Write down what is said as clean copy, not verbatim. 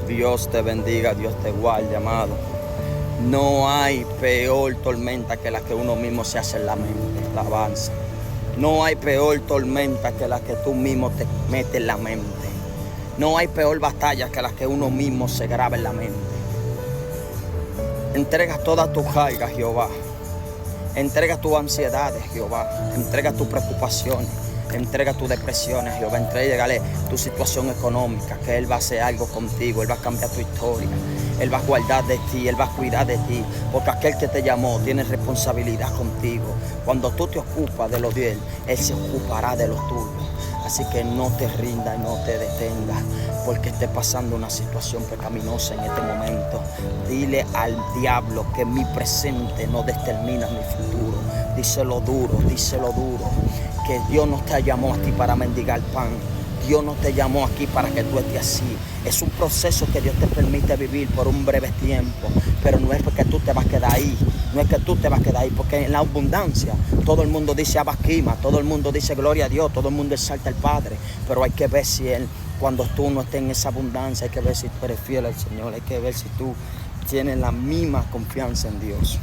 Dios te bendiga, Dios te guarde, amado. No hay peor tormenta que la que uno mismo se hace en la mente, la avanza. No hay peor tormenta que la que tú mismo te metes en la mente. No hay peor batalla que la que uno mismo se graba en la mente. Entrega todas tus cargas, Jehová. Entrega tus ansiedades, Jehová. Entrega tus preocupaciones. Entrega tus depresiones, Jehová. Entrégale tu situación económica, que Él va a hacer algo contigo. Él va a cambiar tu historia. Él va a guardar de ti. Él va a cuidar de ti. Porque aquel que te llamó tiene responsabilidad contigo. Cuando tú te ocupas de lo de Él se ocupará de lo tuyo. Así que no te rindas y no te detengas porque esté pasando una situación pecaminosa en este momento. Dile al diablo que mi presente no determina mi futuro. Díselo duro, que Dios no te llamó a ti para mendigar pan. Dios no te llamó aquí para que tú estés así. Es un proceso que Dios te permite vivir por un breve tiempo, pero no es porque tú te vas a quedar ahí. No es que tú te vas a quedar ahí, porque en la abundancia todo el mundo dice Abaquima, todo el mundo dice gloria a Dios, todo el mundo exalta al Padre, pero hay que ver si Él, cuando tú no estés en esa abundancia, hay que ver si tú eres fiel al Señor, hay que ver si tú tienes la misma confianza en Dios.